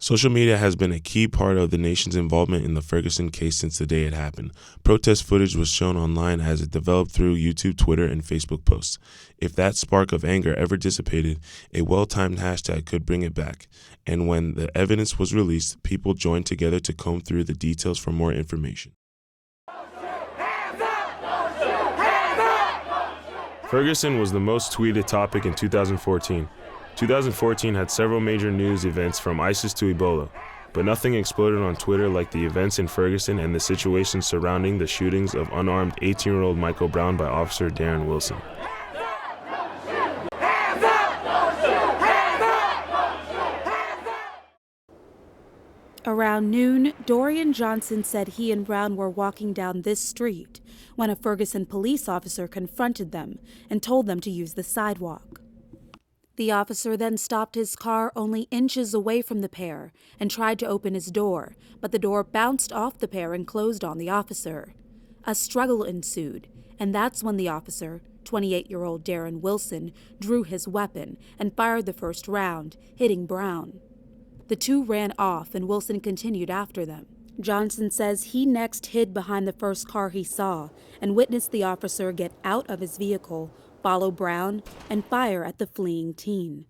Social media has been a key part of the nation's involvement in the Ferguson case since the day it happened. Protest footage was shown online as it developed through YouTube, Twitter, and Facebook posts. If that spark of anger ever dissipated, a well-timed hashtag could bring it back. And when the evidence was released, people joined together to comb through the details for more information. Ferguson was the most tweeted topic in 2014. 2014 had several major news events from ISIS to Ebola, but nothing exploded on Twitter like the events in Ferguson and the situation surrounding the shootings of unarmed 18-year-old Michael Brown by Officer Darren Wilson. Around noon, Dorian Johnson said he and Brown were walking down this street when a Ferguson police officer confronted them and told them to use the sidewalk. The officer then stopped his car only inches away from the pair and tried to open his door, but the door bounced off the pair and closed on the officer. A struggle ensued, and that's when the officer, 28-year-old Darren Wilson, drew his weapon and fired the first round, hitting Brown. The two ran off, and Wilson continued after them. Johnson says he next hid behind the first car he saw and witnessed the officer get out of his vehicle, follow Brown, and fire at the fleeing teen.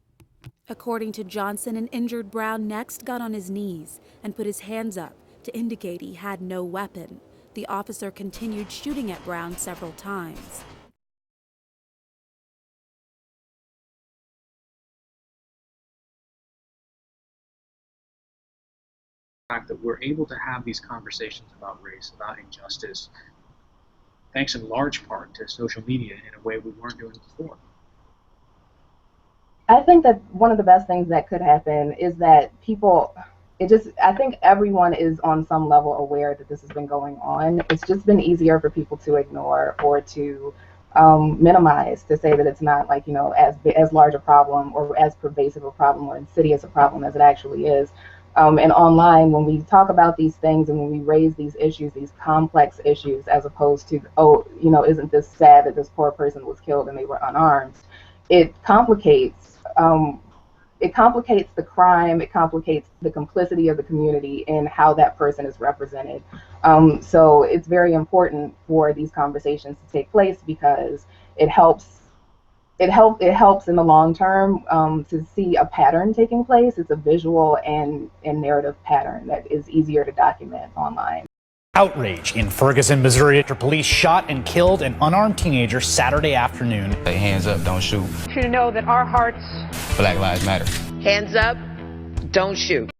According to Johnson, an injured Brown next got on his knees and put his hands up to indicate he had no weapon. The officer continued shooting at Brown several times. Fact that we're able to have these conversations about race, about injustice, thanks in large part to social media in a way we weren't doing before. I think that one of the best things that could happen is that I think everyone is on some level aware that this has been going on. It's just been easier for people to ignore or to minimize, to say that it's not as large a problem or as pervasive a problem or insidious a problem as it actually is. And online, when we talk about these things and when we raise these issues, these complex issues, as opposed to, isn't this sad that this poor person was killed and they were unarmed, it complicates the crime, it complicates the complicity of the community in how that person is represented. So it's very important for these conversations to take place because it helps in the long term to see a pattern taking place. It's a visual and narrative pattern that is easier to document online. Outrage in Ferguson, Missouri after police shot and killed an unarmed teenager Saturday afternoon. Say hands up, don't shoot. You know that our hearts. Black Lives Matter. Hands up, don't shoot.